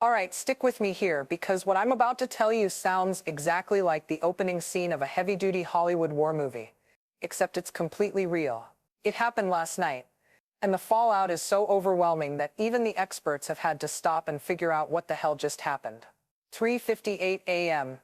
All right, stick with me here because what I'm about to tell you sounds exactly like the opening scene of a heavy-duty Hollywood war movie, except it's completely real. It happened last night, and the fallout is so overwhelming that even the experts have had to stop and figure out what the hell just happened. 3:58 a.m.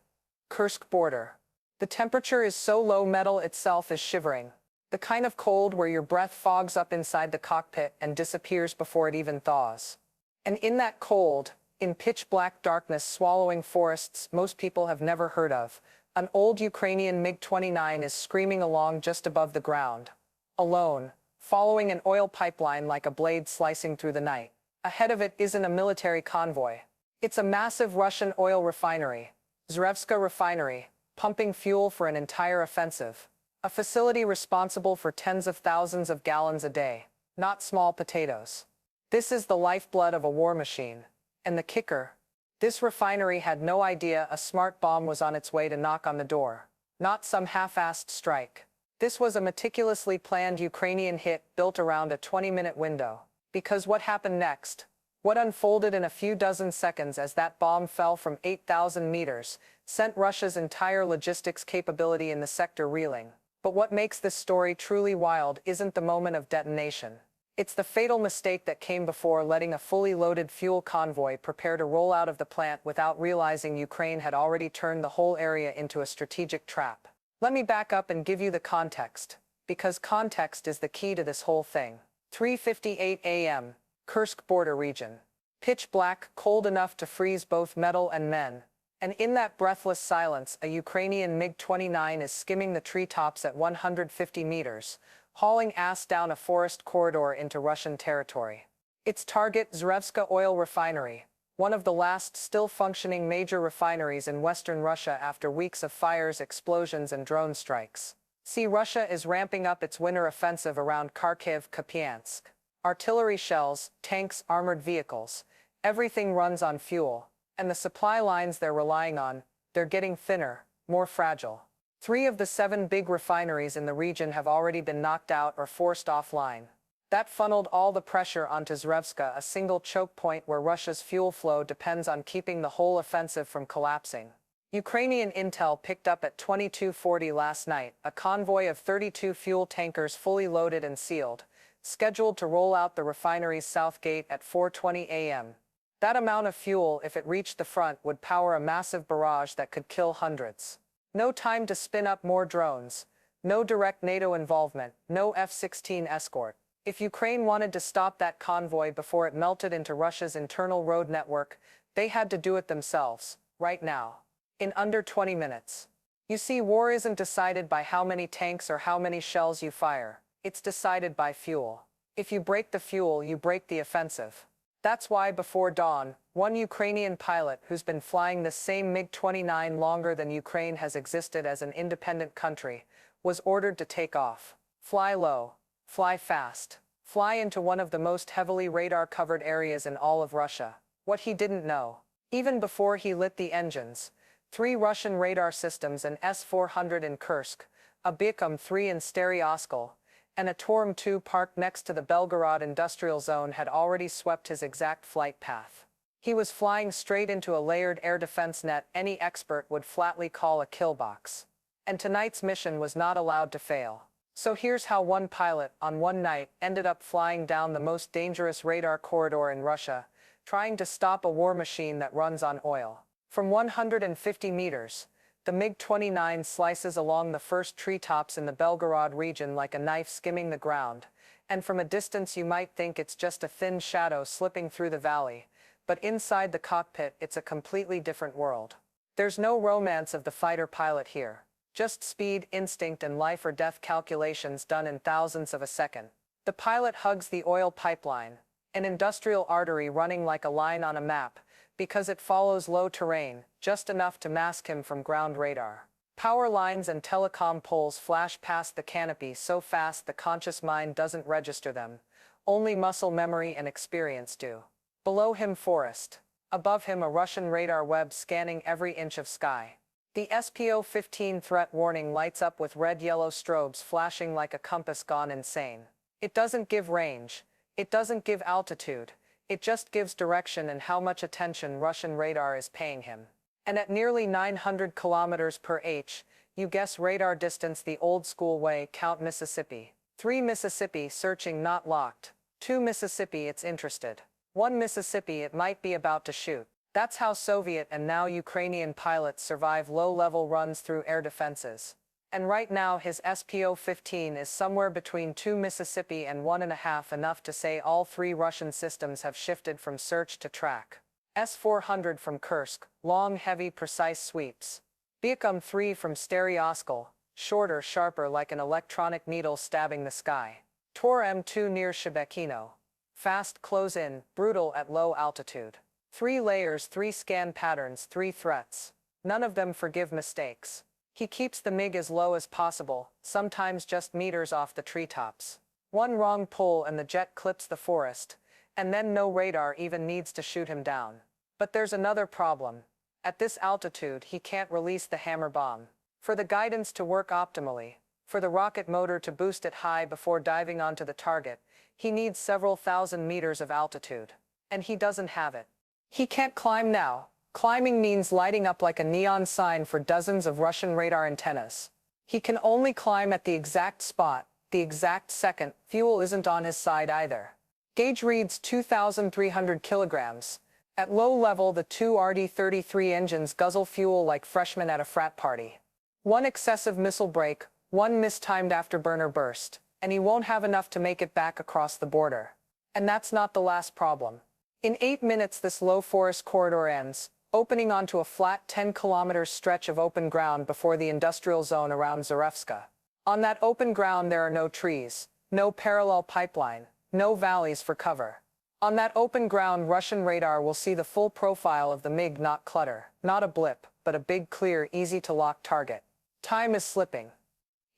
Kursk border. The temperature is so low metal itself is shivering. The kind of cold where your breath fogs up inside the cockpit and disappears before it even thaws. And in that cold, in pitch-black darkness swallowing forests most people have never heard of, an old Ukrainian MiG-29 is screaming along just above the ground. Alone, following an oil pipeline like a blade slicing through the night. Ahead of it isn't a military convoy. It's a massive Russian oil refinery, Zhrevska Refinery, pumping fuel for an entire offensive. A facility responsible for tens of thousands of gallons a day, not small potatoes. This is the lifeblood of a war machine. And the kicker? This refinery had no idea a smart bomb was on its way to knock on the door. Not some half-assed strike. This was a meticulously planned Ukrainian hit built around a 20-minute window. Because what happened next? What unfolded in a few dozen seconds as that bomb fell from 8,000 meters, sent Russia's entire logistics capability in the sector reeling. But what makes this story truly wild isn't the moment of detonation. It's the fatal mistake that came before, letting a fully loaded fuel convoy prepare to roll out of the plant without realizing Ukraine had already turned the whole area into a strategic trap. Let me back up and give you the context, because context is the key to this whole thing. 3:58 a.m. Kursk border region. Pitch black, cold enough to freeze both metal and men. And in that breathless silence, a Ukrainian MiG-29 is skimming the treetops at 150 meters, hauling ass down a forest corridor into Russian territory. Its target, Zhrevska Oil Refinery, one of the last still functioning major refineries in western Russia after weeks of fires, explosions, and drone strikes. See, Russia is ramping up its winter offensive around Kharkiv, Kupiansk. Artillery shells, tanks, armored vehicles, everything runs on fuel. And the supply lines they're relying on, they're getting thinner, more fragile. 3 of the 7 big refineries in the region have already been knocked out or forced offline. That funneled all the pressure onto Zhrevska, a single choke point where Russia's fuel flow depends on keeping the whole offensive from collapsing. Ukrainian intel picked up at 22:40 last night a convoy of 32 fuel tankers fully loaded and sealed, scheduled to roll out the refinery's south gate at 4:20 a.m. That amount of fuel, if it reached the front, would power a massive barrage that could kill hundreds. No time to spin up more drones. No direct NATO involvement. No F-16 escort. If Ukraine wanted to stop that convoy before it melted into Russia's internal road network, they had to do it themselves, right now. In under 20 minutes. You see, war isn't decided by how many tanks or how many shells you fire. It's decided by fuel. If you break the fuel, you break the offensive. That's why before dawn, one Ukrainian pilot who's been flying the same MiG-29 longer than Ukraine has existed as an independent country, was ordered to take off. Fly low. Fly fast. Fly into one of the most heavily radar-covered areas in all of Russia. What he didn't know. Even before he lit the engines, 3 Russian radar systems, an S-400 in Kursk, a Bikum-3 in Stereoskal, and a Torm-2 parked next to the Belgorod industrial zone had already swept his exact flight path. He was flying straight into a layered air defense net any expert would flatly call a kill box. And tonight's mission was not allowed to fail. So here's how one pilot, on one night, ended up flying down the most dangerous radar corridor in Russia, trying to stop a war machine that runs on oil. From 150 meters, the MiG-29 slices along the first treetops in the Belgorod region like a knife skimming the ground, and from a distance you might think it's just a thin shadow slipping through the valley, but inside the cockpit it's a completely different world. There's no romance of the fighter pilot here. Just speed, instinct, and life or death calculations done in thousandths of a second. The pilot hugs the oil pipeline, an industrial artery running like a line on a map, because it follows low terrain, just enough to mask him from ground radar. Power lines and telecom poles flash past the canopy so fast the conscious mind doesn't register them. Only muscle memory and experience do. Below him, forest. Above him, a Russian radar web scanning every inch of sky. The SPO-15 threat warning lights up with red-yellow strobes flashing like a compass gone insane. It doesn't give range. It doesn't give altitude. It just gives direction and how much attention Russian radar is paying him. And at nearly 900 kilometers per h, you guess radar distance the old-school way, count Mississippi. 3 Mississippi, searching not locked. 2 Mississippi, it's interested. 1 Mississippi, it might be about to shoot. That's how Soviet and now Ukrainian pilots survive low-level runs through air defenses. And right now his SPO-15 is somewhere between 2 Mississippi and 1.5, enough to say all 3 Russian systems have shifted from search to track. S-400 from Kursk, long, heavy, precise sweeps. Biakum-3 from Stereoskal, shorter, sharper, like an electronic needle stabbing the sky. Tor M2 near Shebekino. Fast, close-in, brutal at low altitude. 3 layers, 3 scan patterns, 3 threats. None of them forgive mistakes. He keeps the MiG as low as possible, sometimes just meters off the treetops. 1 wrong pull and the jet clips the forest, and then no radar even needs to shoot him down. But there's another problem. At this altitude, he can't release the hammer bomb. For the guidance to work optimally, for the rocket motor to boost it high before diving onto the target, he needs several thousand meters of altitude. And he doesn't have it. He can't climb now. Climbing means lighting up like a neon sign for dozens of Russian radar antennas. He can only climb at the exact spot, the exact second. Fuel isn't on his side either. Gauge reads 2,300 kilograms. At low level, the 2 RD-33 engines guzzle fuel like freshmen at a frat party. 1 excessive missile break, 1 mistimed afterburner burst, and he won't have enough to make it back across the border. And that's not the last problem. In 8 minutes this low forest corridor ends, opening onto a flat 10-kilometer stretch of open ground before the industrial zone around Zhrevska. On that open ground there are no trees, no parallel pipeline, no valleys for cover. On that open ground, Russian radar will see the full profile of the MiG, not clutter, not a blip, but a big, clear, easy-to-lock target. Time is slipping.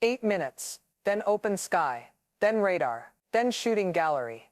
8 minutes, then open sky, then radar, then shooting gallery.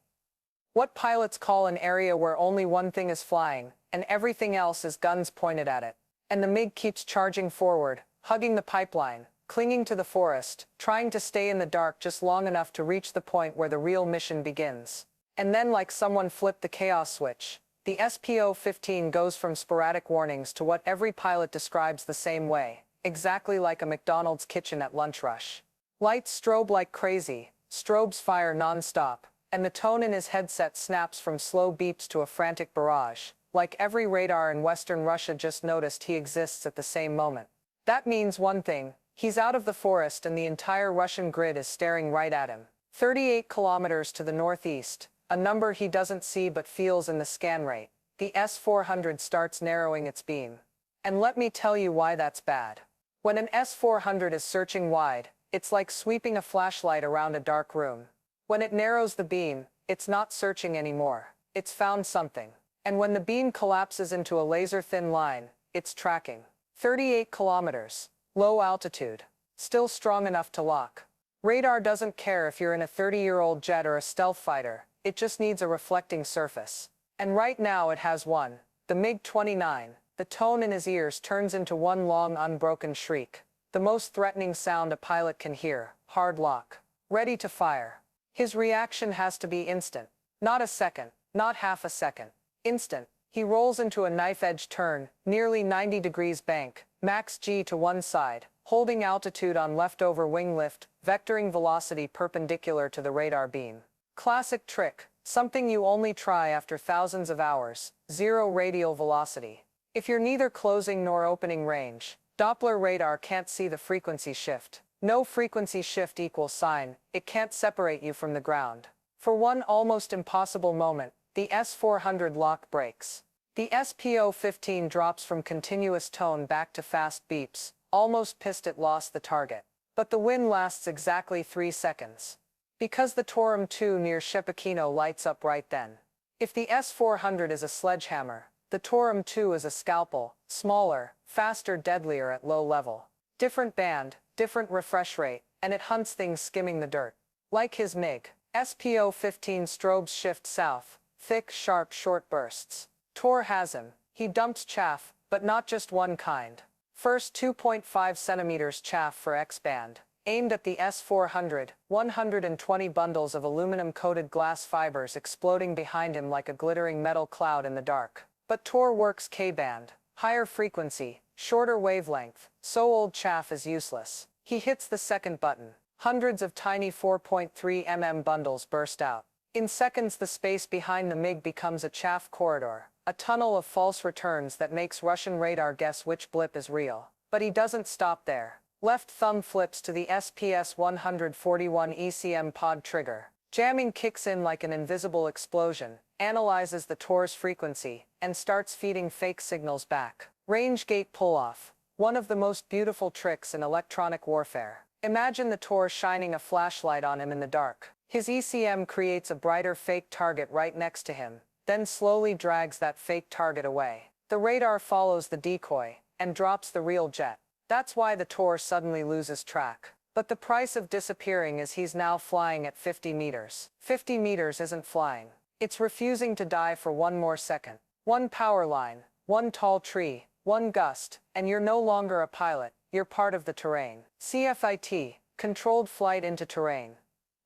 What pilots call an area where only one thing is flying, and everything else is guns pointed at it. And the MiG keeps charging forward, hugging the pipeline, clinging to the forest, trying to stay in the dark just long enough to reach the point where the real mission begins. And then, like someone flipped the chaos switch, the SPO-15 goes from sporadic warnings to what every pilot describes the same way, exactly like a McDonald's kitchen at lunch rush. Lights strobe like crazy, strobes fire non-stop, and the tone in his headset snaps from slow beeps to a frantic barrage, like every radar in Western Russia just noticed he exists at the same moment. That means one thing: he's out of the forest and the entire Russian grid is staring right at him. 38 kilometers to the northeast, a number he doesn't see but feels in the scan rate, the S-400 starts narrowing its beam. And let me tell you why that's bad. When an S-400 is searching wide, it's like sweeping a flashlight around a dark room. When it narrows the beam, it's not searching anymore. It's found something. And when the beam collapses into a laser-thin line, it's tracking. 38 kilometers, low altitude, still strong enough to lock. Radar doesn't care if you're in a 30-year-old jet or a stealth fighter. It just needs a reflecting surface. And right now it has one, the MiG-29. The tone in his ears turns into one long unbroken shriek. The most threatening sound a pilot can hear, hard lock. Ready to fire. His reaction has to be instant. Not a second, not half a second. Instant. He rolls into a knife-edge turn, nearly 90 degrees bank, max G to one side, holding altitude on leftover wing lift, vectoring velocity perpendicular to the radar beam. Classic trick, something you only try after thousands of hours, 0 radial velocity. If you're neither closing nor opening range, Doppler radar can't see the frequency shift. No frequency shift equals sign, it can't separate you from the ground. For one almost impossible moment, the S-400 lock breaks. The SPO-15 drops from continuous tone back to fast beeps, almost pissed it lost the target. But the win lasts exactly 3 seconds. Because the Tor M2 near Shepakino lights up right then. If the S-400 is a sledgehammer, the Tor M2 is a scalpel, smaller, faster, deadlier at low level. Different band, different refresh rate, and it hunts things skimming the dirt. Like his MiG, SPO-15 strobes shift south, thick, sharp, short bursts. Tor has him. He dumps chaff, but not just one kind. First 2.5 centimeters chaff for X-band. aimed at the S-400, 120 bundles of aluminum-coated glass fibers exploding behind him like a glittering metal cloud in the dark. But Tor works K-band, higher frequency, shorter wavelength, so old chaff is useless. He hits the second button. Hundreds of tiny 4.3 mm bundles burst out. In seconds, the space behind the MiG becomes a chaff corridor, a tunnel of false returns that makes Russian radar guess which blip is real. But he doesn't stop there. Left thumb flips to the SPS-141 ECM pod trigger. Jamming kicks in like an invisible explosion, analyzes the Tor's frequency, and starts feeding fake signals back. Range gate pull-off. One of the most beautiful tricks in electronic warfare. Imagine the Tor shining a flashlight on him in the dark. His ECM creates a brighter fake target right next to him, then slowly drags that fake target away. The radar follows the decoy, and drops the real jet. That's why the Tor suddenly loses track. But the price of disappearing is he's now flying at 50 meters. 50 meters isn't flying. It's refusing to die for one more second. One power line, one tall tree, one gust, and you're no longer a pilot, you're part of the terrain. CFIT, controlled flight into terrain.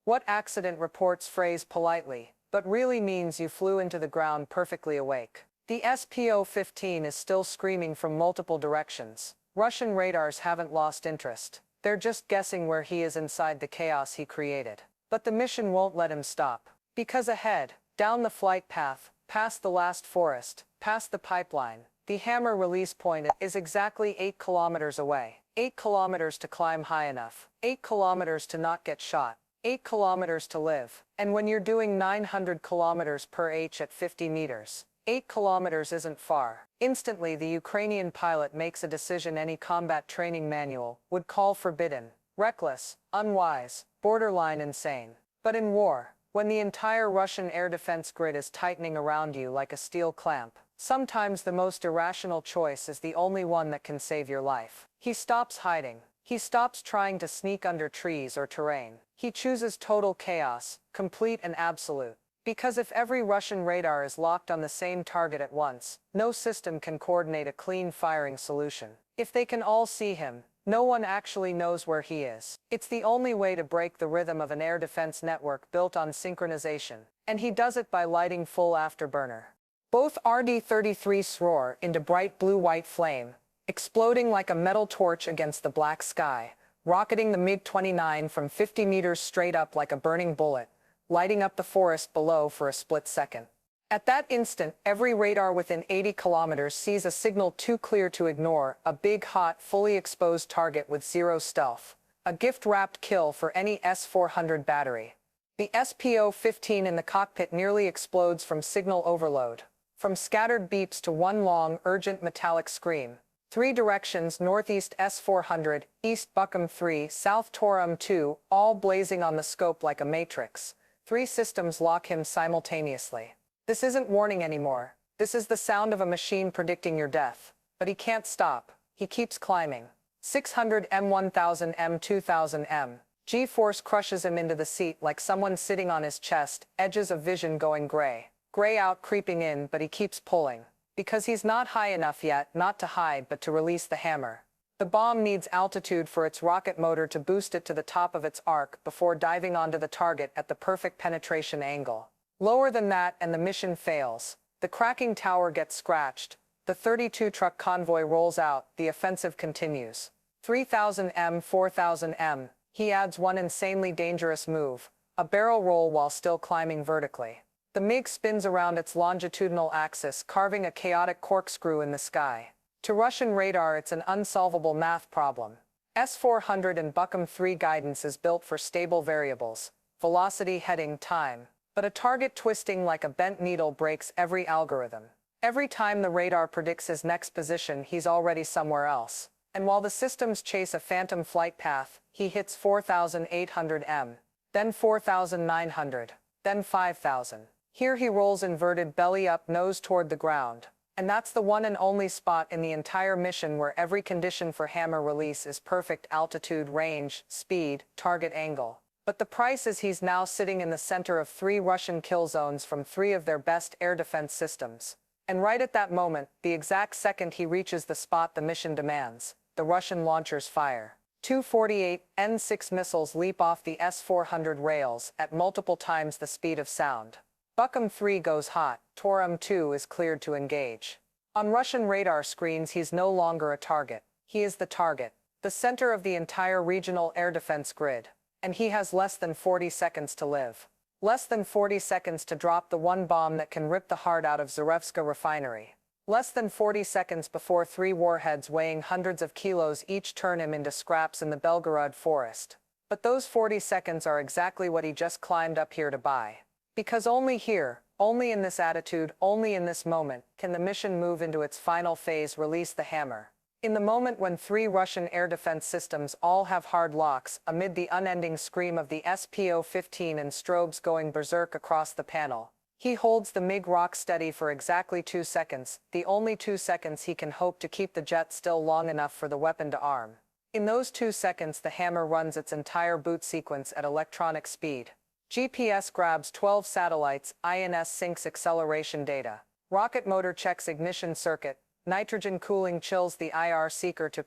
What accident reports phrase politely, but really means you flew into the ground perfectly awake. The SPO-15 is still screaming from multiple directions. Russian radars haven't lost interest. They're just guessing where he is inside the chaos he created. But the mission won't let him stop. Because ahead, down the flight path, past the last forest, past the pipeline, the hammer release point is exactly 8 kilometers away. 8 kilometers to climb high enough. 8 kilometers to not get shot. 8 kilometers to live. And when you're doing 900 kilometers per h at 50 meters, 8 kilometers isn't far. Instantly, the Ukrainian pilot makes a decision any combat training manual would call forbidden, reckless, unwise, borderline insane. But in war, when the entire Russian air defense grid is tightening around you like a steel clamp, sometimes the most irrational choice is the only one that can save your life. He stops hiding. He stops trying to sneak under trees or terrain. He chooses total chaos, complete and absolute. Because if every Russian radar is locked on the same target at once, no system can coordinate a clean firing solution. If they can all see him, no one actually knows where he is. It's the only way to break the rhythm of an air defense network built on synchronization. And he does it by lighting full afterburner. Both RD-33s roar into bright blue-white flame, exploding like a metal torch against the black sky, rocketing the MiG-29 from 50 meters straight up like a burning bullet, lighting up the forest below for a split second. At that instant, every radar within 80 kilometers sees a signal too clear to ignore, a big, hot, fully exposed target with zero stealth. A gift-wrapped kill for any S-400 battery. The SPO-15 in the cockpit nearly explodes from signal overload. From scattered beeps to one long, urgent metallic scream. 3 directions: northeast S-400, east Buckham 3, south Torum 2, all blazing on the scope like a matrix. 3 systems lock him simultaneously. This isn't warning anymore. This is the sound of a machine predicting your death. But he can't stop. He keeps climbing. 600 M1000 M2000 M. G-force crushes him into the seat like someone sitting on his chest, edges of vision going gray. Gray out creeping in, but he keeps pulling. Because he's not high enough yet, not to hide but to release the hammer. The bomb needs altitude for its rocket motor to boost it to the top of its arc before diving onto the target at the perfect penetration angle. Lower than that and the mission fails. The cracking tower gets scratched. The 32-truck convoy rolls out. The offensive continues. 3000 M, 4000 M. He adds one insanely dangerous move. A barrel roll while still climbing vertically. The MiG spins around its longitudinal axis, carving a chaotic corkscrew in the sky. To Russian radar, it's an unsolvable math problem. S-400 and Buckham 3 guidance is built for stable variables, velocity, heading, time. But a target twisting like a bent needle breaks every algorithm. Every time the radar predicts his next position, he's already somewhere else. And while the systems chase a phantom flight path, he hits 4,800 M, then 4,900, then 5,000. Here he rolls inverted belly up, nose toward the ground. And that's the one and only spot in the entire mission where every condition for hammer release is perfect: altitude, range, speed, target angle. But the price is he's now sitting in the center of 3 Russian kill zones from 3 of their best air defense systems. And right at that moment, the exact second he reaches the spot the mission demands, the Russian launchers fire. Two 48N6 missiles leap off the S-400 rails at multiple times the speed of sound. Buckham 3 goes hot, Torum 2 is cleared to engage. On Russian radar screens he's no longer a target. He is the target, the center of the entire regional air defense grid. And he has less than 40 seconds to live. Less than 40 seconds to drop the one bomb that can rip the heart out of Zhrevska Refinery. Less than 40 seconds before 3 warheads weighing hundreds of kilos each turn him into scraps in the Belgorod forest. But those 40 seconds are exactly what he just climbed up here to buy. Because only here, only in this attitude, only in this moment, can the mission move into its final phase, release the hammer. In the moment when 3 Russian air defense systems all have hard locks, amid the unending scream of the SPO-15 and strobes going berserk across the panel, he holds the MiG rock steady for exactly 2 seconds, the only 2 seconds he can hope to keep the jet still long enough for the weapon to arm. In those 2 seconds the hammer runs its entire boot sequence at electronic speed. GPS grabs 12 satellites, INS syncs acceleration data. Rocket motor checks ignition circuit. Nitrogen cooling chills the IR seeker to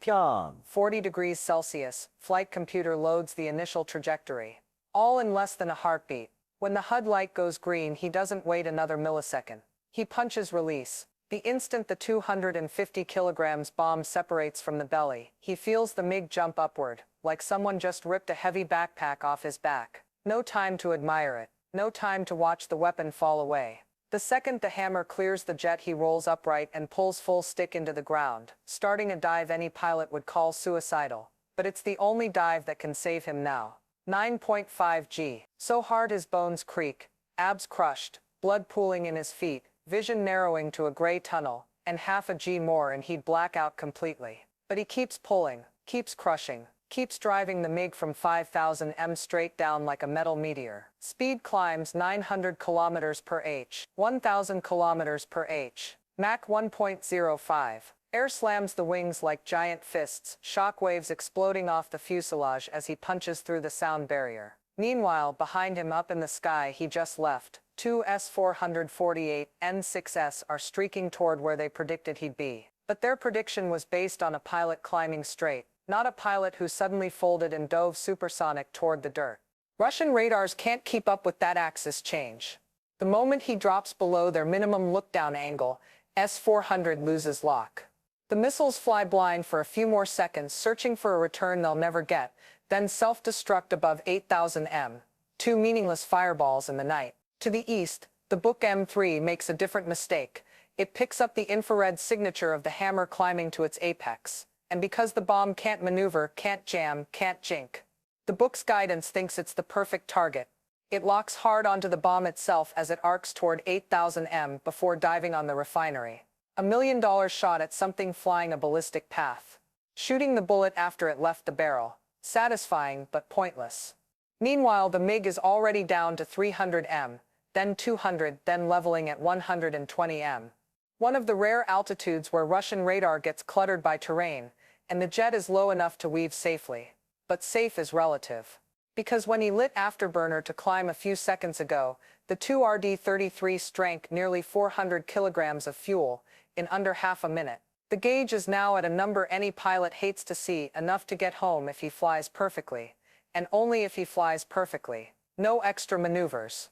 40 degrees Celsius. Flight computer loads the initial trajectory. All in less than a heartbeat. When the HUD light goes green, he doesn't wait another millisecond. He punches release. The instant the 250 kilograms bomb separates from the belly, he feels the MiG jump upward, like someone just ripped a heavy backpack off his back. No time to admire it. No time to watch the weapon fall away. The second the hammer clears the jet, he rolls upright and pulls full stick into the ground, starting a dive any pilot would call suicidal. But it's the only dive that can save him now. 9.5 G. So hard his bones creak, abs crushed, blood pooling in his feet, vision narrowing to a gray tunnel, and half a G more and he'd black out completely. But he keeps pulling, keeps crushing, keeps driving the MiG from 5,000 m straight down like a metal meteor. Speed climbs 900 km per h, 1,000 km per h. Mach 1.05. Air slams the wings like giant fists, shockwaves exploding off the fuselage as he punches through the sound barrier. Meanwhile, behind him up in the sky he just left, 2 S-448 N6S are streaking toward where they predicted he'd be. But their prediction was based on a pilot climbing straight, not a pilot who suddenly folded and dove supersonic toward the dirt. Russian radars can't keep up with that axis change. The moment he drops below their minimum look-down angle, S-400 loses lock. The missiles fly blind for a few more seconds, searching for a return they'll never get, then self-destruct above 8,000 m. 2 meaningless fireballs in the night. To the east, the Buk M3 makes a different mistake. It picks up the infrared signature of the hammer climbing to its apex. And because the bomb can't maneuver, can't jam, can't jink, the Buk's guidance thinks it's the perfect target. It locks hard onto the bomb itself as it arcs toward 8,000 m before diving on the refinery. $1 million shot at something flying a ballistic path. Shooting the bullet after it left the barrel. Satisfying, but pointless. Meanwhile, the MiG is already down to 300 m, then 200, then leveling at 120 m. One of the rare altitudes where Russian radar gets cluttered by terrain, and the jet is low enough to weave safely. But safe is relative. Because when he lit afterburner to climb a few seconds ago, the 2RD-33 drank nearly 400 kilograms of fuel in under half a minute. The gauge is now at a number any pilot hates to see, enough to get home if he flies perfectly, and only if he flies perfectly. No extra maneuvers.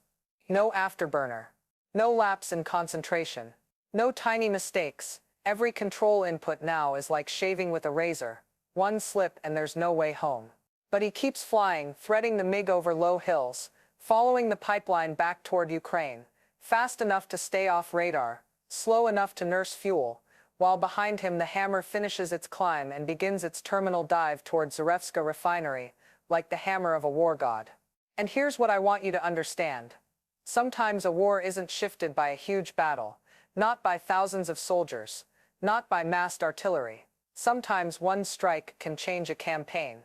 No afterburner. No lapse in concentration. No tiny mistakes. Every control input now is like shaving with a razor. One slip and there's no way home. But he keeps flying, threading the MiG over low hills, following the pipeline back toward Ukraine, fast enough to stay off radar, slow enough to nurse fuel, while behind him the hammer finishes its climb and begins its terminal dive toward Zhrevska Refinery, like the hammer of a war god. And here's what I want you to understand. Sometimes a war isn't shifted by a huge battle, not by thousands of soldiers, not by massed artillery. Sometimes one strike can change a campaign.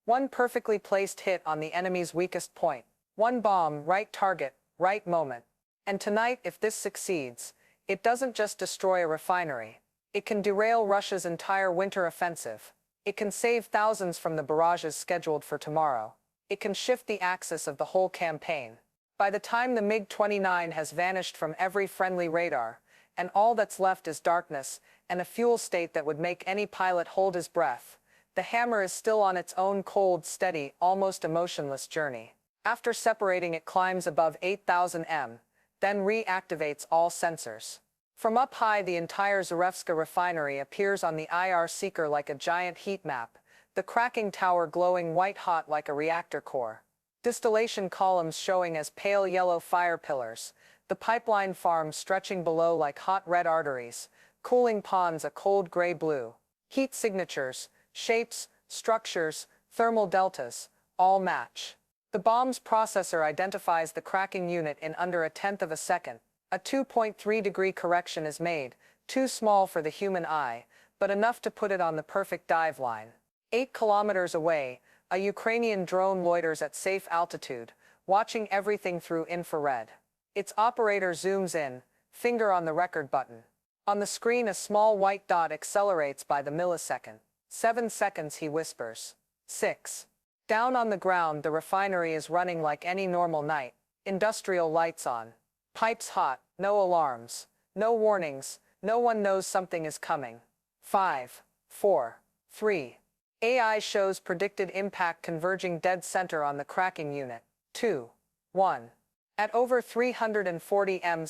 One perfectly placed hit on the enemy's weakest point. One bomb, right target, right moment. And tonight, if this succeeds, it doesn't just destroy a refinery. It can derail Russia's entire winter offensive. It can save thousands from the barrages scheduled for tomorrow. It can shift the axis of the whole campaign. By the time the MiG-29 has vanished from every friendly radar, and all that's left is darkness and a fuel state that would make any pilot hold his breath, the hammer is still on its own cold, steady, almost emotionless journey. After separating, it climbs above 8,000 m, then reactivates all sensors. From up high, the entire Zhrevska refinery appears on the IR seeker like a giant heat map, the cracking tower glowing white-hot like a reactor core. Distillation columns showing as pale yellow fire pillars, the pipeline farms stretching below like hot red arteries, cooling ponds a cold gray blue. Heat signatures, shapes, structures, thermal deltas, all match. The bomb's processor identifies the cracking unit in under a tenth of a second. A 2.3-degree correction is made, too small for the human eye, but enough to put it on the perfect dive line. 8 kilometers away, a Ukrainian drone loiters at safe altitude, watching everything through infrared. Its operator zooms in, finger on the record button. On the screen, a small white dot accelerates by the millisecond. 7 seconds, he whispers. 6. Down on the ground, the refinery is running like any normal night. Industrial lights on. Pipes hot, no alarms, no warnings, no one knows something is coming. 5, 4, 3. AI shows predicted impact converging dead center on the cracking unit. 2, 1. At over 340 m/,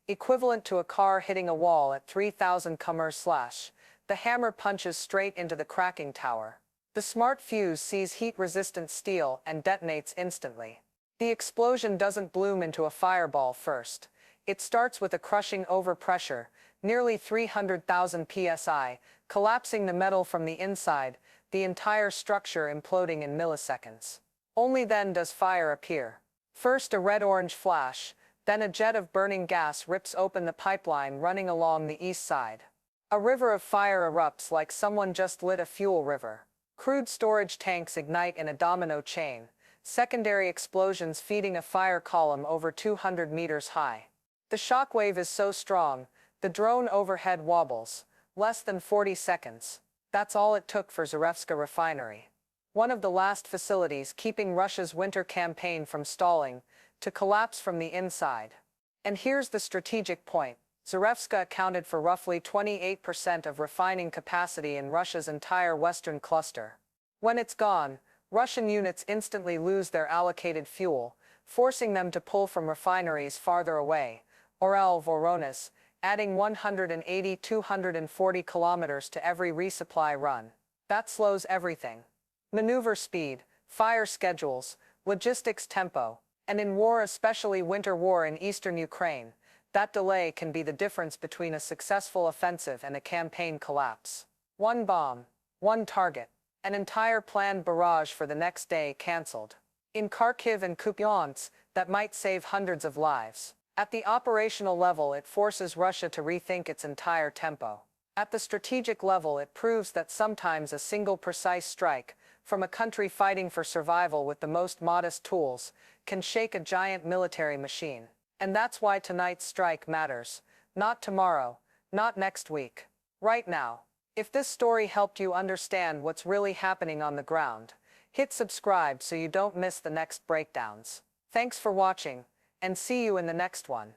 equivalent to a car hitting a wall at 3,000 km/, the hammer punches straight into the cracking tower. The smart fuse sees heat-resistant steel and detonates instantly. The explosion doesn't bloom into a fireball first. It starts with a crushing overpressure, nearly 300,000 psi, collapsing the metal from the inside, the entire structure imploding in milliseconds. Only then does fire appear. First a red-orange flash, then a jet of burning gas rips open the pipeline running along the east side. A river of fire erupts like someone just lit a fuel river. Crude storage tanks ignite in a domino chain, secondary explosions feeding a fire column over 200 meters high. The shockwave is so strong, the drone overhead wobbles. Less than 40 seconds. That's all it took for Zhrevska Refinery, one of the last facilities keeping Russia's winter campaign from stalling, to collapse from the inside. And here's the strategic point. Zhrevska accounted for roughly 28% of refining capacity in Russia's entire western cluster. When it's gone, Russian units instantly lose their allocated fuel, forcing them to pull from refineries farther away, Orel, Voronezh, adding 180-240 kilometers to every resupply run. That slows everything. Maneuver speed, fire schedules, logistics tempo, and in war, especially winter war in eastern Ukraine, that delay can be the difference between a successful offensive and a campaign collapse. One bomb, one target, an entire planned barrage for the next day cancelled. In Kharkiv and Kupiansk, that might save hundreds of lives. At the operational level, it forces Russia to rethink its entire tempo. At the strategic level, it proves that sometimes a single precise strike, from a country fighting for survival with the most modest tools, can shake a giant military machine. And that's why tonight's strike matters. Not tomorrow, not next week. Right now. If this story helped you understand what's really happening on the ground, hit subscribe so you don't miss the next breakdowns. Thanks for watching, and see you in the next one.